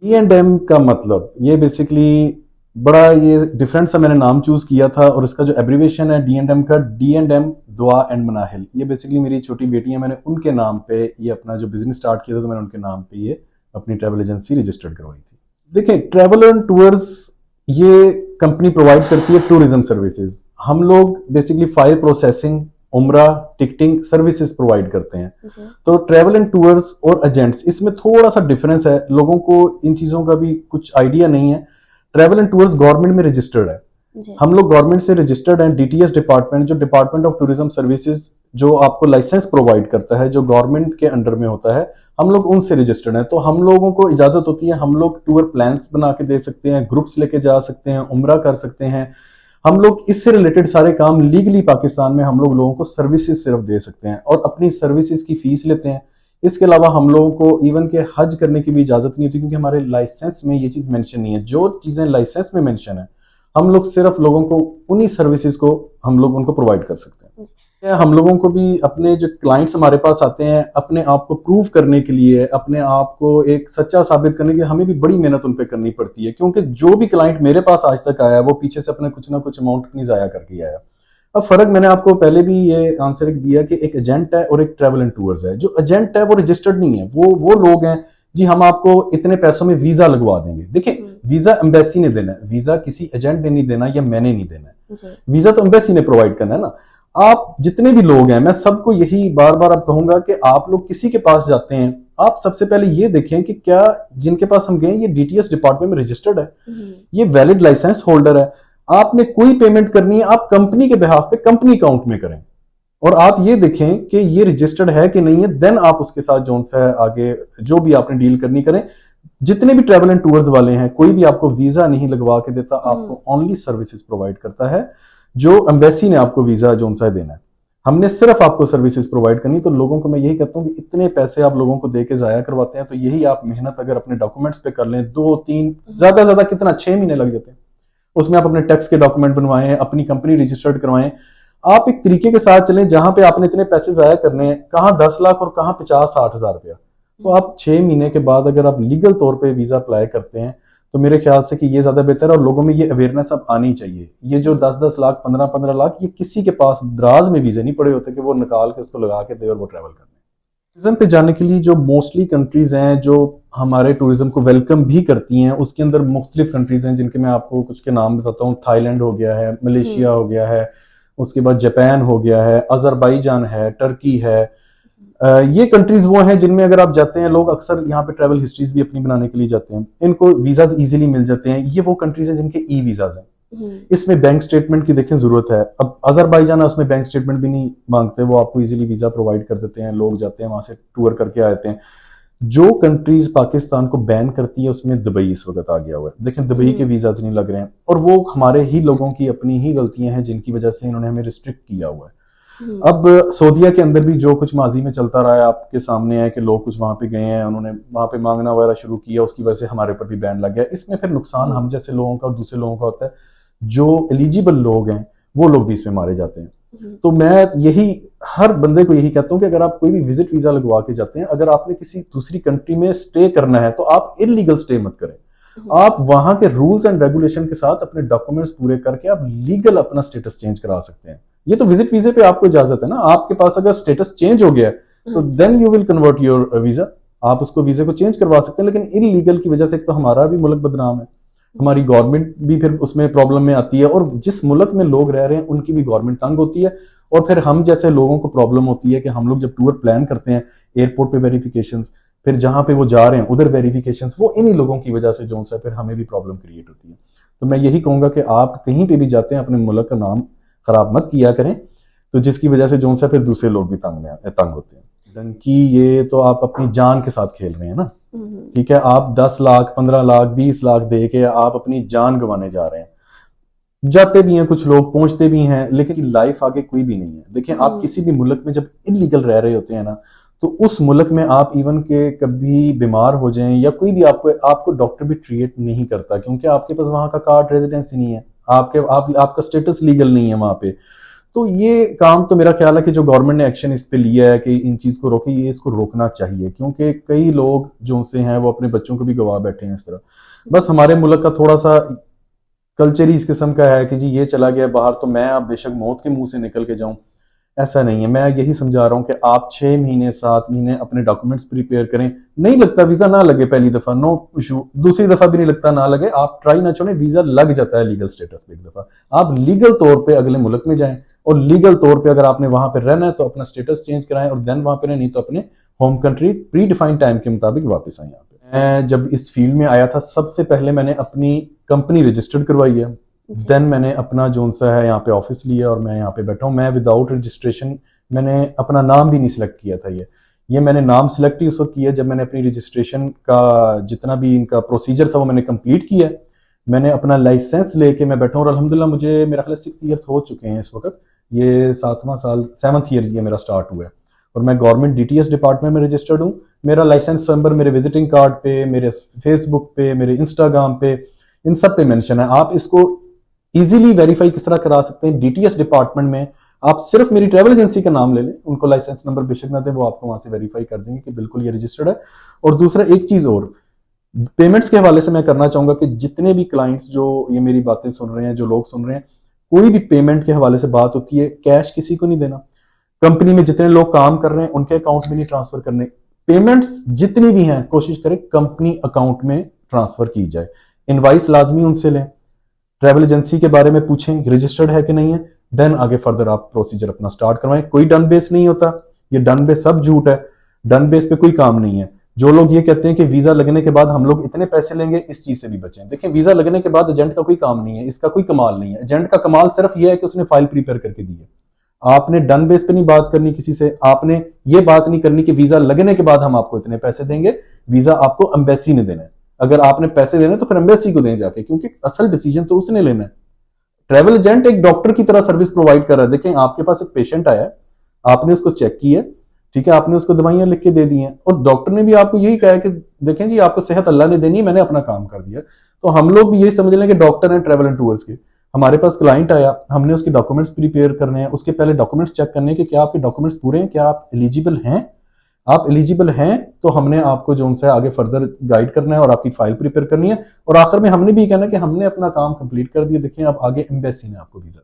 D&M का मतलब ये बेसिकली बड़ा ये डिफरेंट सा मैंने नाम चूज किया था, और इसका जो एब्रीवेशन है D&M का, D&M दुआ एंड मनाहिल, ये बेसिकली मेरी छोटी बेटी है, मैंने उनके नाम पे ये अपना जो बिजनेस स्टार्ट किया था तो मैंने उनके नाम पे ये अपनी ट्रैवल एजेंसी रजिस्टर्ड करवाई थी। देखिए, ट्रैवल एंड टूर्स ये कंपनी प्रोवाइड करती है टूरिज्म सर्विसेज। हम लोग बेसिकली फाइल प्रोसेसिंग, उम्रा, टिकटिंग सर्विसेज प्रोवाइड करते हैं। तो ट्रैवल एंड टूर्स और एजेंट्स, इसमें थोड़ा सा डिफरेंस है, लोगों को इन चीजों का भी कुछ आइडिया नहीं है। ट्रैवल एंड टूर्स गवर्नमेंट में रजिस्टर्ड है, हम लोग गवर्नमेंट से रजिस्टर्ड हैं। डीटीएस डिपार्टमेंट, जो डिपार्टमेंट ऑफ टूरिज्म सर्विसेज, जो आपको लाइसेंस प्रोवाइड करता है, जो गवर्नमेंट के अंडर में होता है, हम लोग उनसे रजिस्टर्ड हैं। तो हम लोगों को इजाजत होती है, हम लोग टूर प्लान्स बना के दे सकते हैं, ग्रुप्स लेके जा सकते हैं, उम्रा कर सकते हैं। हम लोग इससे रिलेटेड सारे काम लीगली पाकिस्तान में हम लोग लोगों को सर्विसेज सिर्फ दे सकते हैं और अपनी सर्विसेज की फीस लेते हैं। इसके अलावा हम लोगों को इवन के हज करने की भी इजाजत नहीं होती, क्योंकि हमारे लाइसेंस में ये चीज मेंशन नहीं है। जो चीजें लाइसेंस में मेंशन है, हम लोग सिर्फ लोगों को उन्हीं सर्विसेज को हम लोग उनको प्रोवाइड कर सकते हैं। हम लोगों को भी अपने जो क्लाइंट्स हमारे पास आते हैं, अपने आप को प्रूव करने के लिए, अपने आप को एक सच्चा साबित करने के लिए, हमें भी बड़ी मेहनत उन पे करनी पड़ती है, क्योंकि जो भी क्लाइंट मेरे पास आज तक आया है वो पीछे से अपने कुछ ना कुछ अमाउंट नहीं जाया करके आया। अब फर्क मैंने आपको पहले भी ये आंसर दिया कि एक एजेंट है और एक ट्रैवल एंड टूर्स है। जो एजेंट है वो रजिस्टर्ड नहीं है, वो लोग हैं जी, हम आपको इतने पैसों में वीजा लगवा देंगे। देखिए, वीजा एम्बेसी ने देना है, वीजा किसी एजेंट ने नहीं देना या मैंने नहीं देना है, वीजा तो एम्बेसी ने प्रोवाइड करना है ना। आप जितने भी लोग हैं, मैं सबको यही बार बार अब कहूंगा कि आप लोग किसी के पास जाते हैं, आप सबसे पहले ये देखें कि क्या जिनके पास हम गए ये डीटीएस डिपार्टमेंट में रजिस्टर्ड है, ये वैलिड लाइसेंस होल्डर है। आपने कोई पेमेंट करनी है, आप कंपनी के बिहाफ पे कंपनी अकाउंट में करें, और आप ये देखें कि ये रजिस्टर्ड है कि नहीं है, देन आप उसके साथ जो सा है आगे जो भी आपने डील करनी करें। जितने भी ट्रैवल एंड टूर्स वाले हैं, कोई भी आपको वीजा नहीं लगवा के देता, आपको ओनली सर्विसेज प्रोवाइड करता है जो एम्बेसी ने आपको वीजा जो सा देना है। हमने सिर्फ आपको सर्विसेज प्रोवाइड करनी। तो लोगों को मैं यही कहता हूं कि इतने पैसे आप लोगों को देके जाया करवाते हैं, तो यही आप मेहनत अगर अपने डॉक्यूमेंट्स पे कर लें, 2-3 ज्यादा कितना 6 महीने लग जाते हैं, उसमें आप अपने टैक्स के डॉक्यूमेंट बनवाएं, अपनी कंपनी रजिस्टर्ड करवाएं, आप एक तरीके के साथ चलें जहां पे आपने इतने पैसे जाया करने हैं, कहां 10 लाख और कहां 50-60 हजार रुपया, तो आप 6 महीने के बाद अगर आप लीगल तौर पे वीजा अप्लाई करते हैं, तो मेरे ख्याल से कि ये ज्यादा बेहतर है। और लोगों में ये अवेयरनेस अब आनी चाहिए। ये जो 10-10 लाख, 15-15 लाख, ये किसी के पास दराज में वीजे नहीं पड़े होते कि वो निकाल के उसको लगा के दे और वो ट्रैवल करने। टूरिज्म पे जाने के लिए जो मोस्टली कंट्रीज हैं जो हमारे टूरिज्म को वेलकम भी करती हैं, उसके अंदर मुख्तलिफ कंट्रीज हैं जिनके मैं आपको कुछ के नाम बताता हूँ। थाईलैंड हो गया है, मलेशिया हो गया है, उसके बाद जापान हो गया है, अजरबैजान है, टर्की है। ये कंट्रीज वो हैं जिनमें अगर आप जाते हैं, लोग अक्सर यहाँ पे ट्रैवल हिस्ट्रीज भी अपनी बनाने के लिए जाते हैं, इनको वीजाज इजीली मिल जाते हैं। ये वो कंट्रीज हैं जिनके ई वीजाज हैं। इसमें बैंक स्टेटमेंट की देखें जरूरत है। अब अजरबैजान है, उसमें बैंक स्टेटमेंट भी नहीं मांगते, वो आपको इजीली वीजा प्रोवाइड कर देते हैं, लोग जाते हैं वहां से टूर करके आते हैं। जो कंट्रीज पाकिस्तान को बैन करती है उसमें दुबई इस वक्त आ गया हुआ है। देखें, दुबई के वीजाज नहीं लग रहे हैं, और वो हमारे ही लोगों की अपनी ही गलतियां हैं जिनकी वजह से इन्होंने हमें रिस्ट्रिक्ट किया हुआ है। अब सऊदीया के अंदर भी जो कुछ माजी में चलता रहा है आपके सामने है कि लोग कुछ वहां पे गए हैं, उन्होंने वहां पे मांगना वगैरह शुरू किया, उसकी वजह से हमारे ऊपर भी बैन लग गया। इसमें फिर नुकसान हम जैसे लोगों का और दूसरे लोगों का होता है। जो एलिजिबल लोग हैं वो लोग भी इसमें मारे जाते हैं। तो मैं यही हर बंदे को यही कहता हूं कि अगर आप कोई भी विजिट वीजा लगवा के जाते हैं, अगर आपने किसी दूसरी कंट्री में स्टे करना है तो आप इलीगल स्टे मत करें। आप वहां के रूल्स एंड रेगुलेशन के साथ अपने डॉक्यूमेंट्स पूरे करके आप लीगल अपना स्टेटस चेंज करा सकते हैं। ये तो विजिट वीजे पे आपको इजाजत है ना। आपके पास अगर स्टेटस चेंज हो गया है तो then you will convert your visa, आप उसको वीजे को चेंज करवा सकते हैं। लेकिन इलीगल की वजह से तो हमारा भी मुल्क बदनाम है, हमारी गवर्नमेंट भी फिर उसमें प्रॉब्लम में आती है, और जिस मुल्क में लोग रह रहे हैं उनकी भी गवर्नमेंट तंग होती है, और फिर हम जैसे लोगों को प्रॉब्लम होती है कि हम लोग जब टूर प्लान करते हैं, एयरपोर्ट पे वेरिफिकेशंस, फिर जहां पे वो जा रहे हैं उधर वेरिफिकेशंस, वो इन्हीं लोगों की वजह से जो सा फिर हमें भी प्रॉब्लम क्रिएट होती है। तो मैं यही कहूंगा कि आप कहीं पे भी जाते हैं अपने मुल्क का नाम खराब मत किया करें, तो जिसकी वजह से जो सा फिर दूसरे लोग भी तंग होते हैं। डंकी, ये तो आप अपनी जान के साथ खेल रहे हैं ना। ठीक है, आप 10 लाख, 15 लाख, 20 लाख दे के आप अपनी जान गंवाने जा रहे हैं। जाते भी हैं कुछ लोग, पहुंचते भी हैं, लेकिन लाइफ आगे कोई भी नहीं है। देखिए, आप किसी भी मुल्क में जब इलीगल रह रहे होते हैं ना, तो उस मुल्क में आप इवन के कभी बीमार हो जाएं या कोई भी आपको डॉक्टर भी ट्रीट नहीं करता, क्योंकि आपके पास वहां का कार्ड रेजिडेंसी नहीं है, आपका स्टेटस लीगल नहीं है वहां पे। तो ये काम तो मेरा ख्याल है कि जो गवर्नमेंट ने एक्शन इस पे लिया है कि इन चीज को रोके, ये इसको रोकना चाहिए, क्योंकि कई लोग जो से हैं वो अपने बच्चों को भी गवा बैठे हैं इस तरह। बस हमारे मुल्क का थोड़ा सा कल्चर ही इस किस्म का है कि जी ये चला गया बाहर तो मैं अब बेशक मौत के मुंह से निकल के जाऊं। ऐसा नहीं है। मैं यही समझा रहा हूं कि आप 6 महीने 7 महीने अपने डॉक्यूमेंट्स प्रिपेयर करें। नहीं लगता वीजा ना लगे, पहली दफा नो इशू, दूसरी दफा भी नहीं लगता ना लगे, आप ट्राई ना छोड़ें, वीजा लग जाता है लीगल स्टेटस पे एक दफा। आप लीगल तौर पे अगले मुल्क में जाएं, और लीगल तौर पे अगर आपने वहां पर रहना है तो अपना स्टेटस चेंज कराएं और देन वहां पर, नहीं तो अपने home country pre defined time के मुताबिक वापस आए। यहाँ पे मैं जब इस फील्ड में आया था सबसे पहले मैंने अपनी कंपनी रजिस्टर्ड करवाई है, देन मैंने अपना जो सा है यहाँ पे ऑफिस लिया और मैं यहाँ पे बैठा हूँ। मैं विदाउट रजिस्ट्रेशन मैंने अपना नाम भी नहीं सिलेक्ट किया था। ये मैंने नाम सिलेक्ट ही उस वक्त किया जब मैंने अपनी रजिस्ट्रेशन का जितना भी इनका प्रोसीजर था वो मैंने कंप्लीट किया। मैंने अपना लाइसेंस लेके मैं बैठा हूँ और अल्हम्दुलिल्लाह मुझे मेरा ख्याल 6 ईयर हो चुके हैं इस वक्त। ये 7वां साल 7th ईयर ये मेरा स्टार्ट हुआ है और मैं गवर्नमेंट डीटीएस डिपार्टमेंट में रजिस्टर्ड हूँ। मेरा लाइसेंस नंबर मेरे विजिटिंग कार्ड पे, मेरे फेसबुक पे, मेरे इंस्टाग्राम पे, इन सब पे मेंशन है। आप इसको इजीली वेरीफाई किस तरह करा सकते हैं डीटीएस डिपार्टमेंट में। आप सिर्फ मेरी ट्रैवल एजेंसी का नाम ले लें, उनको लाइसेंस नंबर बेशक ना दें, वो आपको वहां से वेरीफाई कर देंगे कि बिल्कुल ये रजिस्टर्ड है। और दूसरा एक चीज और पेमेंट्स के हवाले से मैं करना चाहूंगा कि जितने भी क्लाइंट्स जो ये मेरी बातें सुन रहे हैं, जो लोग सुन रहे हैं, कोई भी पेमेंट के हवाले से बात होती है, कैश किसी को नहीं देना। कंपनी में जितने लोग काम कर रहे हैं उनके अकाउंट में नहीं ट्रांसफर करने। पेमेंट्स जितनी भी हैं कोशिश करें कंपनी अकाउंट में ट्रांसफर की जाए। इनवाइस लाजमी उनसे लें, ट्रैवल एजेंसी के बारे में पूछें रजिस्टर्ड है कि नहीं है, देन आगे फर्दर आप प्रोसीजर अपना स्टार्ट करवाएं। कोई डन बेस नहीं होता, ये डन बेस सब झूठ है, डन बेस पे कोई काम नहीं है। जो लोग ये कहते हैं कि वीजा लगने के बाद हम लोग इतने पैसे लेंगे, इस चीज से भी बचें। देखिए वीजा लगने के बाद एजेंट का कोई काम नहीं है, इसका कोई कमाल नहीं है। एजेंट का कमाल सिर्फ यह है कि उसने फाइल प्रिपेयर करके दी है। आपने डन बेस पे नहीं बात करनी किसी से, आपने ये बात नहीं करनी कि वीजा लगने के बाद हम आपको इतने पैसे देंगे। वीजा आपको एम्बेसी ने देना है। अगर आपने पैसे देने तो फिर एम्बेसी को दें जाके, क्योंकि असल डिसीजन तो उसने लेना है। ट्रैवल एजेंट एक डॉक्टर की तरह सर्विस प्रोवाइड कर रहा है। देखें आपके पास एक पेशेंट आया है, आपने उसको चेक किया, ठीक है, आपने उसको दवाइयां लिख के दे दी हैं और डॉक्टर ने भी आपको यही कहा है कि देखें जी आपको सेहत अल्लाह ने देनी है, मैंने अपना काम कर दिया। तो हम लोग भी यही समझ लें कि डॉक्टर हैं ट्रैवल एंड टूर्स के। हमारे पास क्लाइंट आया, हमने उसके डॉक्यूमेंट्स प्रिपेयर करने हैं, उसके पहले डॉक्यूमेंट्स चेक करने के क्या आपके डॉक्यूमेंट्स पूरे हैं, क्या आप एलिजिबल हैं। आप एलिजिबल हैं तो हमने आपको जो उनसे आगे फर्दर गाइड करना है और आपकी फाइल प्रिपेयर करनी है। और आखिर में हमने भी कहना है कि हमने अपना काम कंप्लीट कर दिया। देखिए अब आगे एम्बेसी ने आपको वीजा